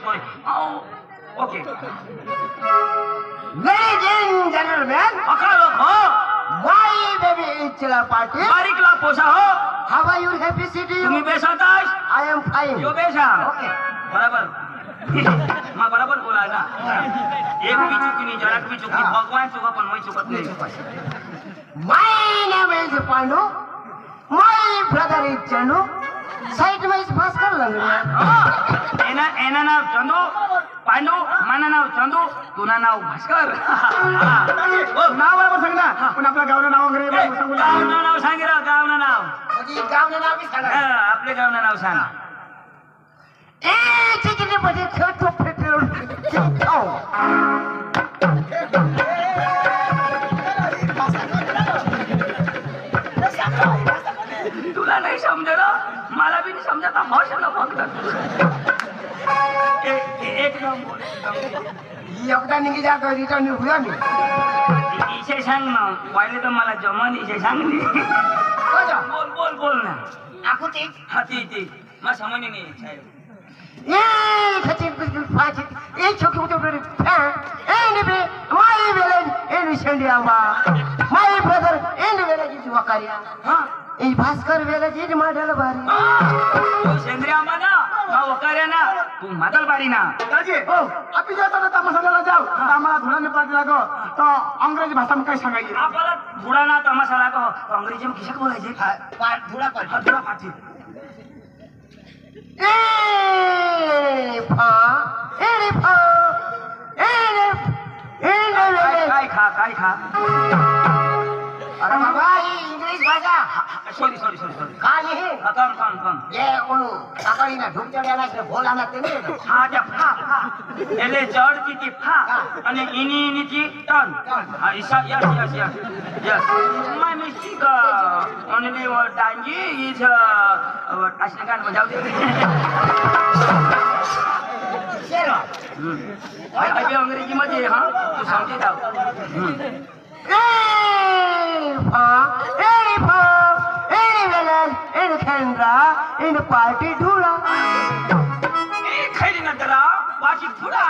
Okay Ladies and gentlemen, my baby is Chila Party. बारीकला पोसा हो How are you? Happy city? तुम्ही बेसाताय I am fine. Yo Besa Okay. बराबर मग बराबर बोला ना एक भी चुकी नहीं जरा भी चुकी भगवान चुका पण मैं चुकत नहीं My name is Pandu. My brother is Chandu. Side में इस भास्कर लग रहा है. एना एना नाव चंदू पांडू माना नाव चंदू तुना नाव भास्कर नाव बरोबर सांग ना पण आपल्या गावचं नाव वगैरे सांगू गावना नाव सांग रे गावना नाव म्हणजे गावने नाव भी सांगा. आपले गावना नाव सांग ए चिकनी मध्ये खेळतो पेट्रोल खेळतो. तुला नाही समजलं मला भी नहीं समजता हौसला फक्त एक नाम बोल एकदा निघी जा का रिटर्न हुआ मी. इसे सांग ना पहिले तर मला जमन इसे सांग नी बोल बोल बोल ना aku tik. हा ती मला समज नाही साहेब Eh, kecil kecil pacit. Eh, cukup betul betul. Ini be, my village ini Sendiama. My brother ini village itu Wakaria. Eh, Bhaskar village ini Madal Bari. तू सेंद्रिया माना हा वकार्या ना तू मादल बारी ना दाजी हो आपण जातो ना तमाशाला जाऊ तर आम्हाला धुराने पाठी लागो तो अंग्रेजी भाषा में काय सांगायचे आपल्याला बुडा ना तमाशाला का अंग्रेजी में किशक बोलायचे Pula हा तुला पाठी ini काय खा अरे बाबा ही इंग्लिश भाषा सॉरी खाली है. कम ये ओनु सकाळी ना ढुकचड्याला से बोलाना ते नाही. हा त्या फा एले जड ती फा आणि इनी ती टन हा इसा यस माय मिस्टेक ओनली वर डांजी इज अशनकान बजाव दे शेरो. अभी अंग्रेजी मध्ये हा तू समजे जाऊ ini Kendra, ini party dhula. Khairi नंतरा वाची थोडा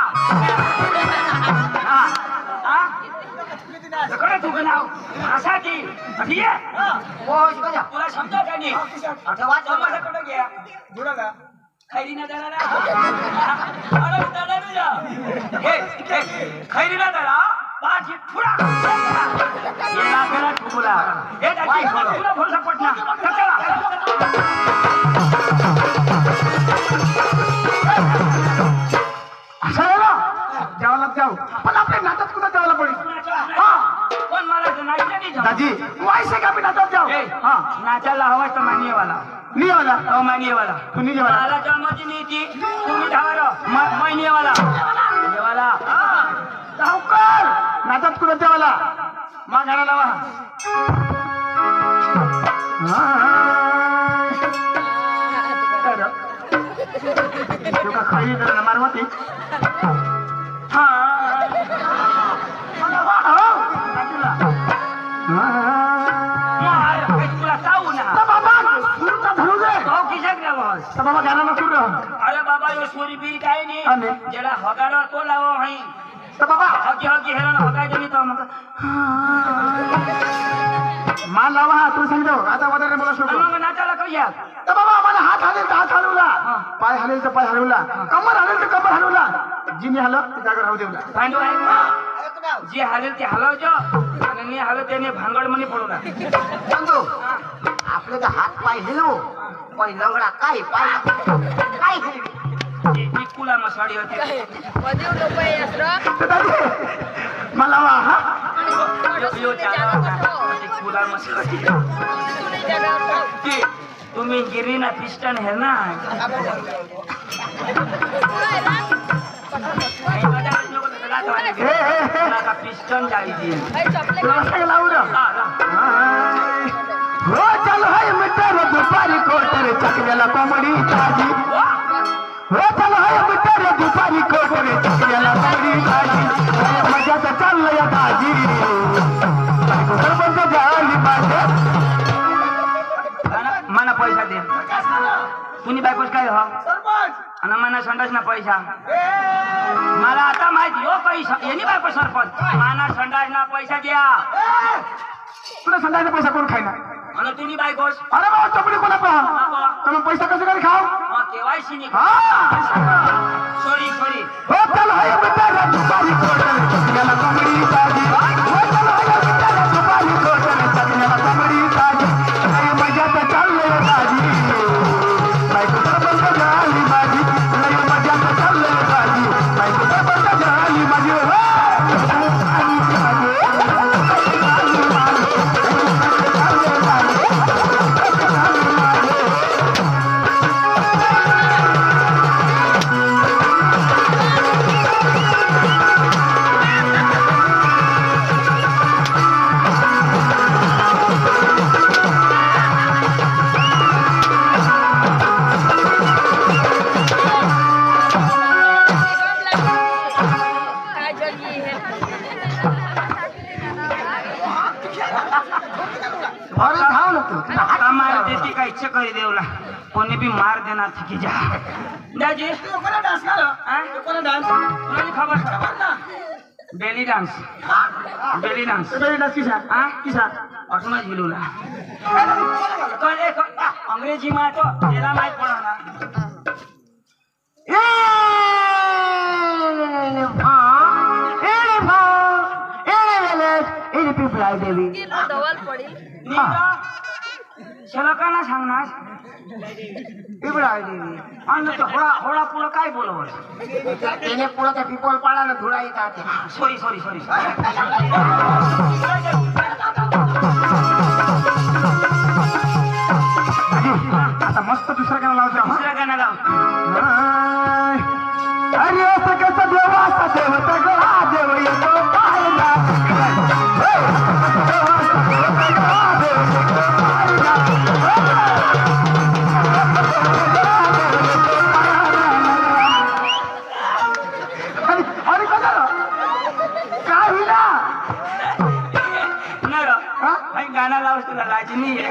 हा कडे तू नाव असा ती ठीक आहे Oh, sudah. तुला समजा का नाही Ada wajah. माझ्याकडे घ्या धुराला खैरी ना दरा ना अरे दरा ना हे खैरी ना दरा वाची थोडा ये लागला तुला हे दाजी तुला भरोसा पटना चला असं जेवायला जाऊ पण आपल्या नाटक कुठं जेवायला पडेल हा पण मला तर नाचता नाही जमत. दाजी वायसे का आपण नाटक जाऊ ए, हा नाचायला हवा तर मानिये वाला नाही आला तो मानिये वाला तू नाही जेवायला मला जमत नाही ती तुम्ही धावार मानिये वाला जेवाला सावकार नाटक कुठं जेवायला मा गाणं लावा तू का खाई तर मारवाती हा तुला चावू ना बाबा गाणं नसू अरे बाबा यो सोरी बीर काय नाही आणि? जेला हगाडा तो लावो हाई बाबा हकी हेरण हगायचं नाही तर मग मान लावा हा तू सांगतो आता वगैरे मला शोधतो मग नाचायला करूया तर बाबा मला हात हालेल तर हात हलवला पाय हलेल तर पाय हलवला कमर हलेल तर कमर हलवला जिने हलव ते जागा राहू देवला पांडू आहे जे हालेल ते हलवજો आणि नाही हलव त्याने भांगड मध्ये पडवला बंधू आपले तर हात पाय हिलवू पण लंगडा काय पाय काय ती कुला मसाडी होती तर दादी मला लावा हा यो त्याला कुला मसाडी तुम्ही गिरीना पिस्टन है ना पिस्टन चाहिए लावू द्या हो चल हाय मित्र दुपारी कोटर चकल्याला कोंबडी ताजी हो चल हाय मित्र दुपारी कोटर चकल्याला कोंबडी ताजी मजा तर चाललं या ताजी सरपंच झाली पाहिजे मला पैसा दे तुम्ही बायकोच काय हो सरपंच आणि मला संडास ना पैसा मला आता माहिती हो पैसा यांनी बायको सरपंच मला संडास ना पैसा द्या तुला संध्याचा पैसा कोण खायला आणि तुम्ही बायकोस अरे बाबा चपडी कोणा पहा तर मग पैसा कसं काय खाव केवायसी नाही हा सॉरी सॉरी हो चल हाय बेटा दुपारी कोटल चकण्याला कोंबडी ताजी हो चल हाय बेटा दुपारी कोटल चकण्याला कोंबडी ताजी लय मजात चाललंय ताजी बायको सरपंच झाली माझी लय मजात चाललंय ताजी बायको सरपंच झाली माझी हो इच्छा करी देवला कोणी बी मार देणार थकी जा दाजी कोणा डान्स कोणा डान्स कोणाला खबर belly dance belly dance belly dance किसा किसा ऑटोमॅटिक हिलूला कोण एक अंग्रेजी मा तो त्याला माहित पडणार शलकाना सांगणार आणि होळा पुढं काय बोलव त्याने पुढं त्या पिपळ पाळाला धुळा येतात सॉरी सॉरी सॉरी आता मस्त दुसरा गाणं लावतो दुसऱ्या गाणं लाव अरे असं कसं देवाचा देवता गळा देव येतो पाहिला अरे कसं काय होईना गाणं लावस तुला लाजी नाही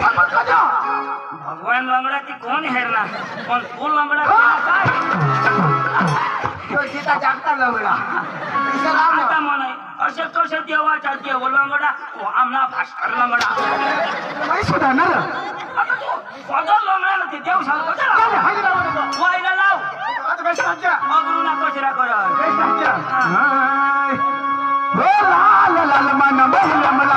भगवान लंगडा ती कोण हेरणार पण तू लंगडा काय सीता जागता लवडा आता म्हणाय असे कसे देवाचा देव लंगडा आमना भास्कर लंगडा नाही सुधारणार पदर लंगडा ना ते देव सांग वायला लाव अगरू ना कचरा कर लाल लाल मन महिला मला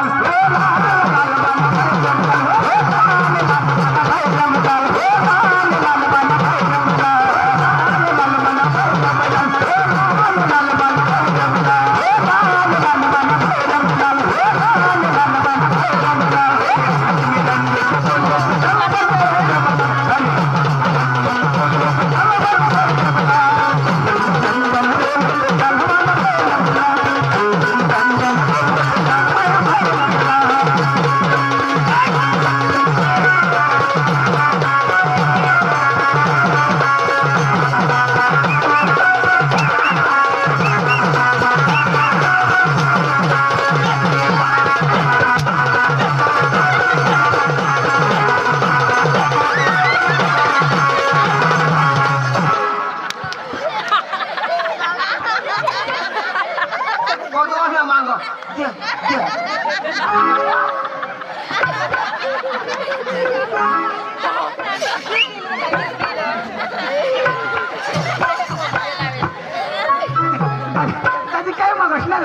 काय मग असणार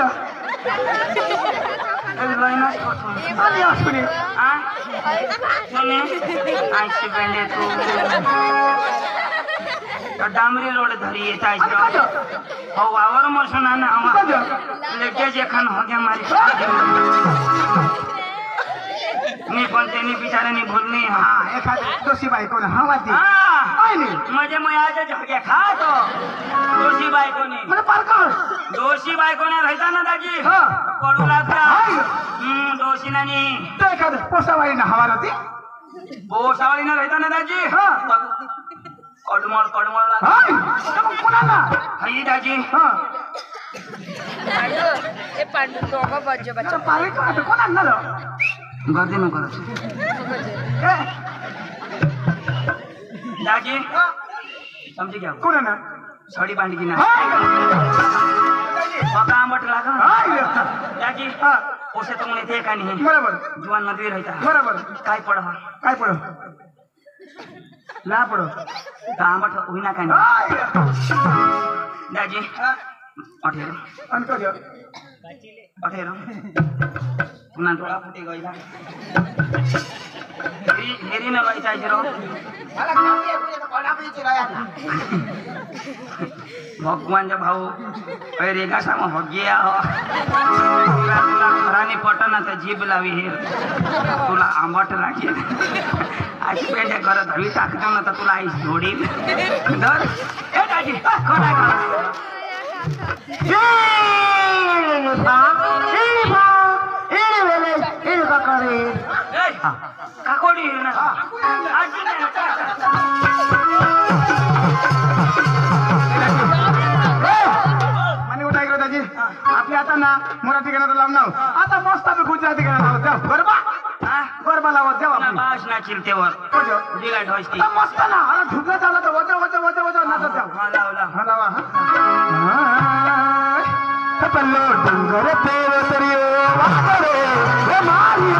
डामरी रोड धरी येता हो वावर मसून लगेच एखान हो गया मारी मी पण त्यांनी बिचारांनी भूलनी एखाद्या दोषी बायकोला हा वादी म्हणजे मयाच्या झगड्या खातो दोषी बायकोने मला पारकर दोषी बायकोने राहता ना दाजी पडू लागता दोषी नानी तो एखादं पोसावाळीनं हवा राहते पोसावाळीनं राहता ना दाजी कडमळ कडमळ लागते कोणाला हाई दाजी कोण आणणार गर्दी नको दाजी समझे क्या कोण ना साडी बांधली की ना दाजी पका आंबट लागा हाय त्याची हा पोसे तो म्हणे ते का नाही बरोबर जुवान मध्ये राहता बरोबर काय पड काय पडो ना पडो आंबट होईना काय नाही हाय दाजी अठेरो अनको दियो अठेरो पुन्हा डोळा फुटे गईला हेरी न लई चाहिए रो मला कापी आहे तर कोणा पण चिराया ना भगवान जा भाऊ अरे रेगा सामा हो गया हो तुला खरानी पटना तर जीभ लावी हे तुला आंबट लागे अशी पेंड्या घरात हवी टाकतो ना तर तुला आई जोडी धर ए दाजी कोणा काकोडी ना आजी माने उठाय गेलो दाजी आपली आता ना मराठी गाणं लावून नाव आता मस्त आपण गुजराती गाणं लावत जाऊ गरबा गरबा लावत जाऊ आपण बास ना चिलतेवर कोजो दिला ढोसती आता मस्त ना आता झुकलं झालं तर वजा वजा वजा वजा नाचत जाऊ लावला हा लावा हा पल्लो डोंगर पेव तरियो वागरे हे मारी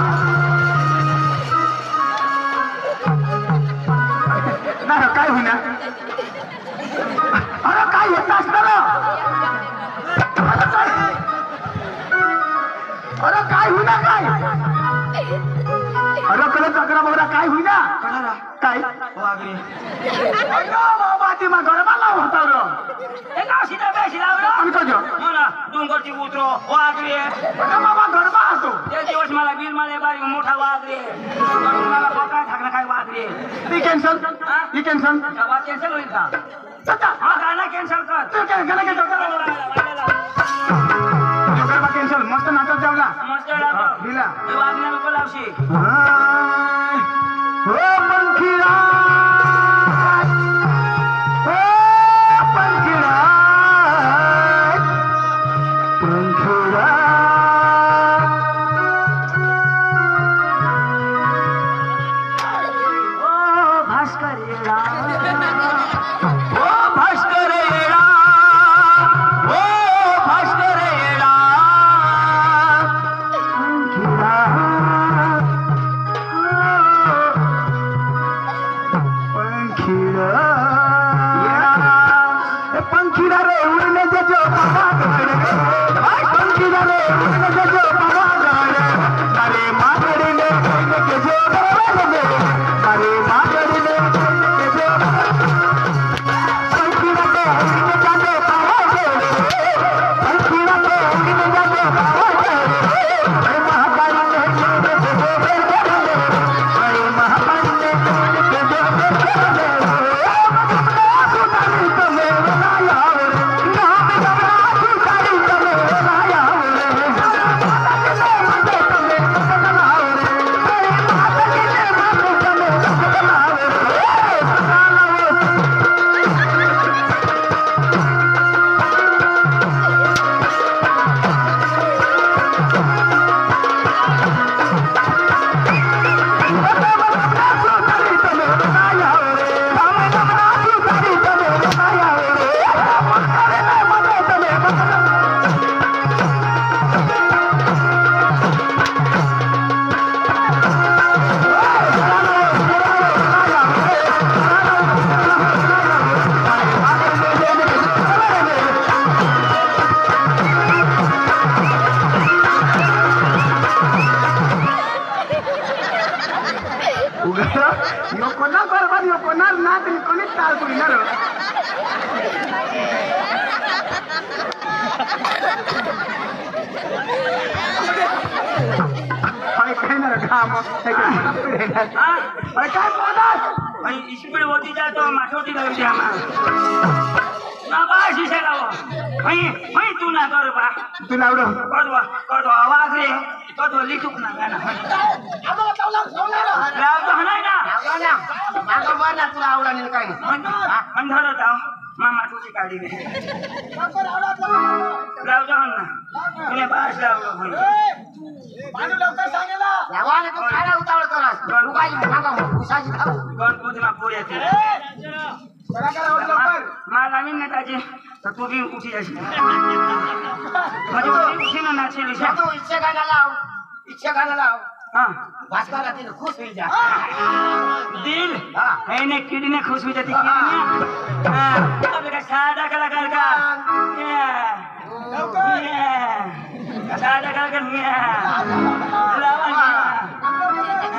नाही काय होईना अरे काय येत असणार अरे काय होईना काय अरे कळत अकरा बघा काय होईना काय वागरे अयो बाबा ती मा गरबाला होता रो ए नाशिदा बेशिदा रो अनको जो मला डोंगरची उतरो वागरे अरे बाबा गरबा असतो ते दिवस मला बिल मला बारी मोठा वागरे मला पका ठाकना काय वागरे ती कॅन्सल ती कॅन्सल तेव्हा कॅन्सल होईल का चाचा हा गाणं कॅन्सल कर तू काय गाणं कॅन्सल गरबा कॅन्सल मस्त नाचत जावला मस्त लागलो दिला वागण्या नको लावशी ओ पंखीरा ओ पंखीरा पंखीरा ओ भास्कर येला ओ भास्कर येळा ओ भास्कर येळा पंखीरा पंखीरा रे उड़ने जो बाबा पंखीरा रे उड़ने जो बाबा अरे मागड़ी ने के जो अरे मागड़ी ने के जो पंखीरा के उड़ने जाने बाबा पंखीरा के उड़ने जाने बाबा अरे महाकाली ने के जो अरे महाकाली ने के जो yo konar korban yo konar natin konit tal ko inaro ay kay na gamo ay kay podas भाई स्पीड होती जाए तो माथोटी लग जाए ना बाशी से लाओ भाई तू ना कर बा tu laudo कर दो आवाज रे कर दो लिखुक ना गाना लाव तो हनाय ना आवला ना मागं वर ना तुला आवला नाही काय मन धर होता मामा तुझी काढी रे लाव तो हन ना तुने बास लाव यावाने तू खायला उतावळ करस तू काय मागं उसाची खाऊ गणपती मा पुढे येते माल आम्ही ना त्याची तर तू बी उठी जाशील म्हणजे उठी ना नाचेल तू इच्छा गाणं लाव हाँ भास्कर आती खुश होईल जा दिल है ने किडनी खुश हो जाती किडनी हाँ अब का सादा कलाकार का सादा कलाकार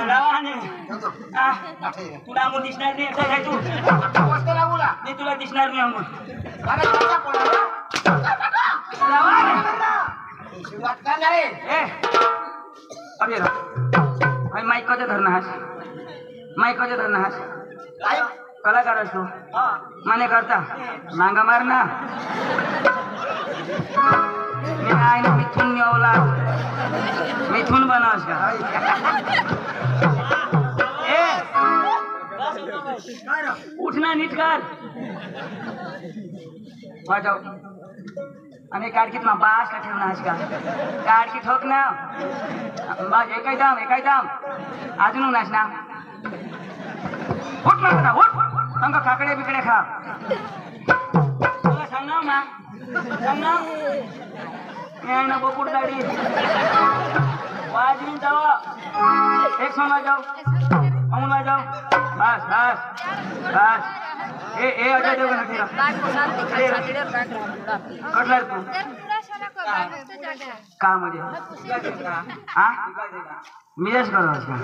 लावाने तुला अंगूर दिसणार नाही असं काय तू नाही तुला दिसणार नाही अंगूर सुरुवात करणार आहे ए अरे भाई माईक कधी धरणं हास माईक कधी धरणं हास काय कलाकार असतो माने करता मांगा मार ना मी आहे ना मिथून मिळवला मिथून बनवस का ए उठना नीट कर वाजव आणि काडकीत ना बास का ठेवणार का काडकी ठोक ना बस एकाय दाम अजून नाच ना उठ ना उठ संग काकडे बिकडे खा तुला सांग ना मी आहे ना बोकुड दाढी वाजवीन जावा एक सॉंग वाजाव अमून वाजाव बस ए अजय देवगण कटलार तू का मध्ये हा मिजाज करो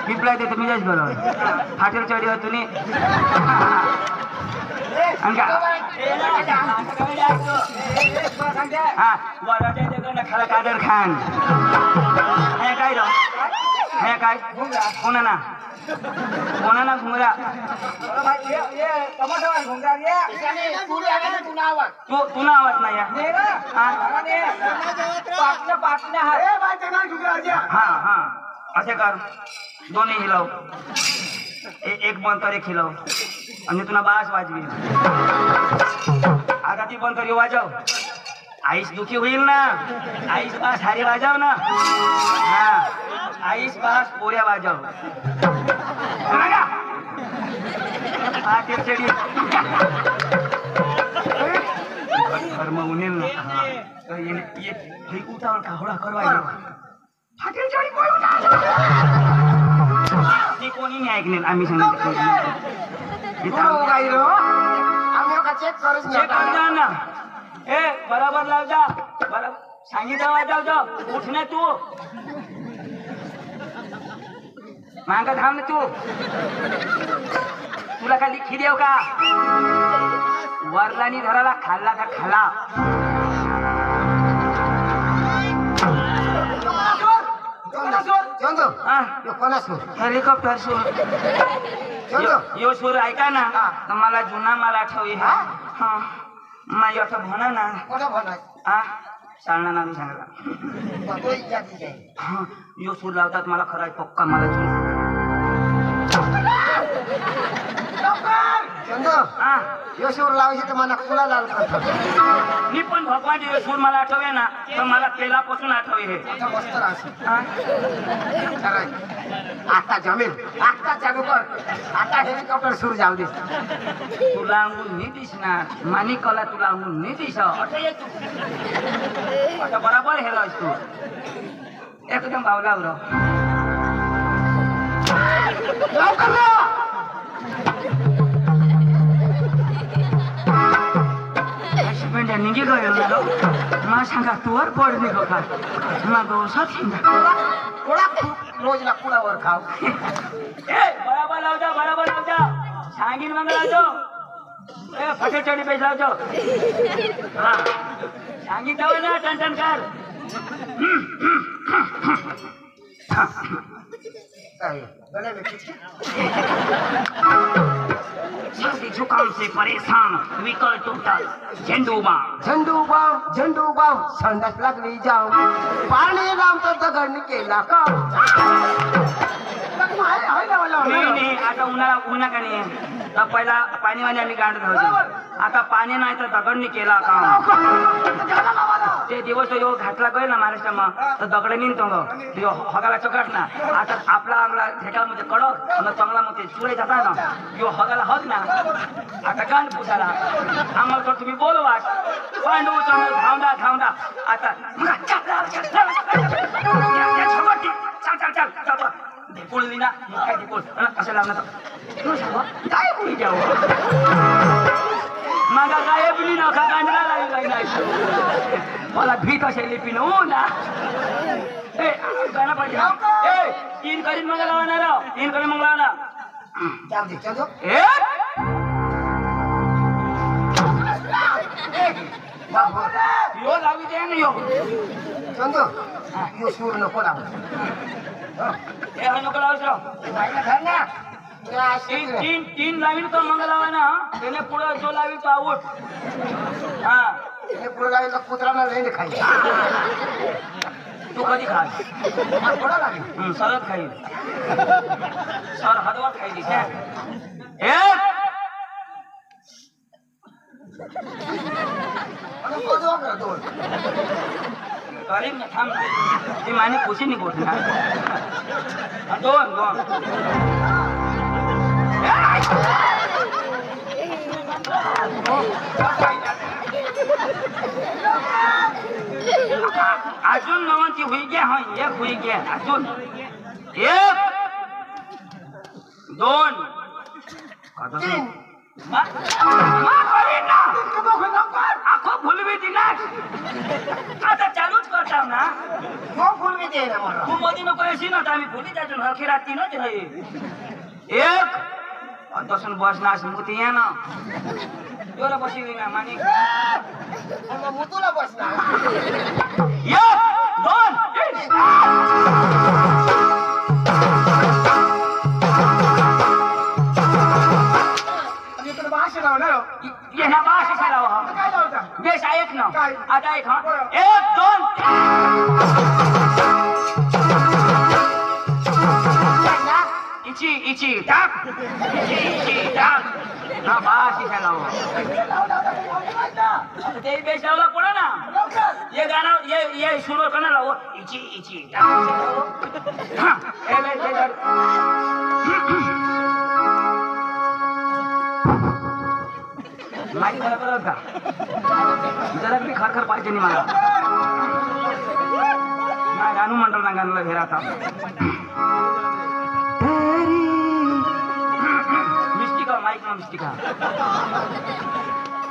पिपला देतो मिजाज करो फाटेल चढी हो तुम्ही हा वराच्या देवगण खाला कादर खान हे काय रो हे काय कोणा ना घुंगरा तू ना आवाज नाही हा असे कर दोन्ही हिलव एक बंद कर एक हिलव आणि तुला बास वाजवी आता ती बंद कर वाजव आईस दुखी होईल ना आईस बास हारी वाजव ना हा आईस बास पोऱ्या वाजव चढी कर्म उनेल ना उठावर कावडा करवा फाटेल चढी ती कोणी नाही ऐकणार आम्ही सांगितलं ना ए बराबर लाव जा बराबर सांगितलं वाजव जा उठ ना तू मांगा थांब ना तू तुला खाली खिरी येऊ का वरलानी धराला खाल्ला का खाला हेलिकॉप्टर सूर यो सूर ऐका ना तर मला जुना मला आठवी हा माझी असं म्हणा ना हा चालणार ना मी सांगला हा यो सूर लावतात मला खरं पक्का मला जुना यशोर लावायची तर मला कुला लाल मी पण भगवान सूर मला आठवे ना तर मला पेलापासून आठवे हे आता जमेल आता चालू कर आता हेलिकॉप्टर सुरू जाऊ दे तुला अंगून नाही दिसणार माणिकला तुला अंगून नाही दिस आता बराबर हेला तू एकदम भावला निघे गयो मा सांगा तुवर पड निघो का मा दोसा थिंदा थोडा रोज ना कुळावर खाव ए बराबर लाव जा सांगीन मग लाव जा ए फटे चढी पैसे लाव जा हा सांगितलं ना टन कर गले में किछ सर्दी जुकाम से परेशान विकल टोटल झेंडू बाम संडास लागली जाऊ पाणी लावतो दगड केला का नाही आता उन्हाळा का नाही तर पहिला पाणीवाल्याने गांड धरली. आता पाणी नाही तर दगडनी केला काम. ते दिवस यो घातला गय ना महाराष्ट्रामा तर दगड निघतो ग यो हगाला चक्राट ना. आता आपला आंगला झेका मध्ये कडक आणि चांगला मध्ये सुळे जाता ना यो हगाला हक ना. आता गांड पुसाला आम्हाला तर तुम्ही बोलवा पांडू चांगला धावडा धावडा. आता चल चल चल चल ढेकूळ ना काय ढेकूळ कसं लावलं तर काय कोणी द्यावं मागा काय बिली ना का गांडला लागली नाही मला भीत असेल पिन हो ना. ए गाणं पाहिजे ए तीन करीन मग लावणार तीन करीन मग लावणार. ए यो लावी दे ना यो चंदू यो सूर नको लावू. ए हा नको लावसराव तीन तीन तीन लावीन तो मग लावा ना त्याने पुढे जो लावी तो आऊट. हा पुढे लावायला कुत्र्याला लई खाई. तू कधी खा थोडा लागेल सरच खाईल सर हदवा खायली काय. करीन ना थांब ती माने खुशी नाही गोठ ना. दोन दोन अजून नवांची हुई घ्या हा एक हुई घ्या अजून एक दोन आखो फुलवी दिनास. आता चालूच करता ना फुलवी दे ना मला. तू मध्ये नको अशी ना आम्ही फुली जातो हरखी रात्री न एक तसून बसनास मुती ये ना जोरा बसी ना मानी मुतूला बसना एक दोन ये ना बाश लावा बेस ऐक ना आता ऐक हा एक दोन इची इची टाक इची टाक हा बाश लावा. ते बेस लावला कोणा ना ये गाणं ये सुरू करना लावो इची इची टाक. हा ए बे माहिती बरोबर का जरा बी खरखर पाहिजे नाही मला. नाही गाणू म्हणतो ना गाणूला घेरा था मिस्टिका माईक ना मिस्टिका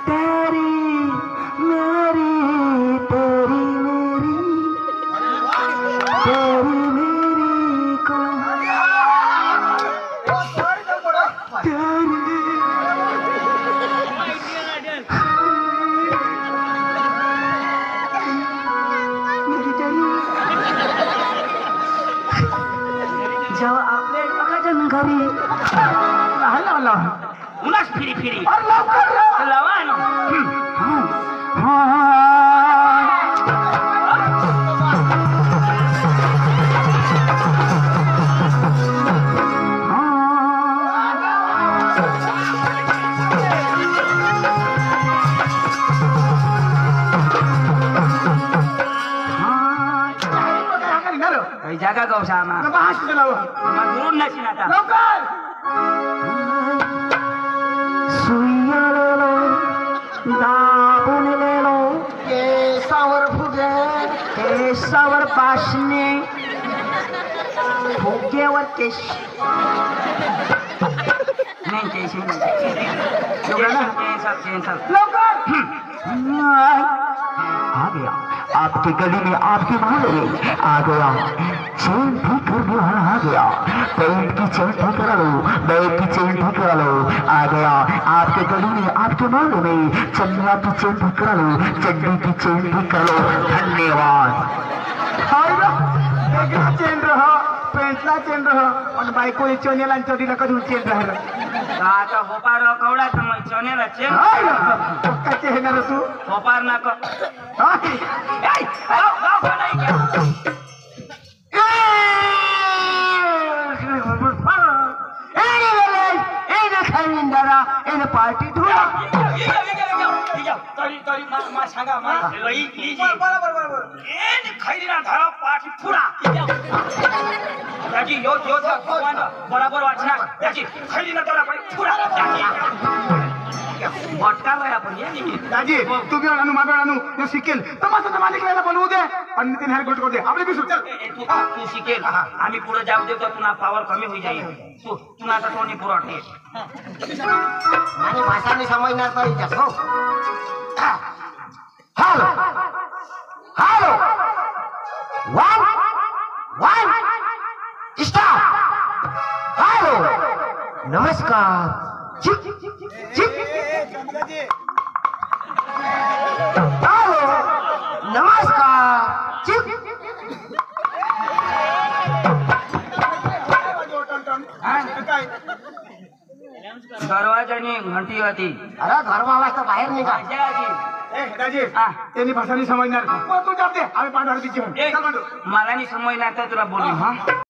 तेरी मेरी तेरी मेरी को जेव्हा आपल्या बघायचं घरी उन्हाच फिरी फिरी लवकर लावा ना. जागा गौसा दुरून नशीन आता सुयलेलो दाबुनलेलो केसावर फुगे केसावर पाशणे फुग्यावर केश नहीं कैसे आ गया आपके गली में आपके मोहल्ले में आ गया चेन ठीक करने वाला आ गया पैंट की चेन ठीक करा लो बैग की चेन ठीक करा लो आ गया आपके गली में आपके मोहल्ले में चन्निया की चेन ठीक करा लो चड्डी की चेन ठीक कर लो. धन्यवाद. चेन रहा पेंटला चेन रहा पण बायकोली चोनेला आणि चोरीला कधी चेन राहिलं आता होपार कवडा मग चोनेला चेन कच्चे येणार तू होपार ना क खरीदारा मा सांगा मा लई लीजी बरोबर ए खैरीना धरा पाठी फुडा त्याची यो यो भगवान बरोबर वाचणार त्याची खैरीना धरा पाठी फुडा भटका बाय आपण ये दाजी तुम्ही आणू माझं आणू तो शिकेल तमाशा मालिकेला बोलवू दे आणि तीन हेल्प करू दे आपले बी सुचल तू शिकेल आम्ही पुढे जाऊ देतो पुन्हा पावर कमी होई जाईल तू पुन्हा आता कोणी पुरवठे आणि भाषा नाही समजणार पाहिजे हो hello hello one one stop hello नमस्कार चिक चिक हॅलो नमस्कार चिक दरवाजाने घंटी होती अरे धर्मावास तर बाहेर निघा दाजी त्यांनी भाषा नाही समजणार तू जाते आम्ही पाठवणार तिची मला नाही समजणार तर तुला बोलू हा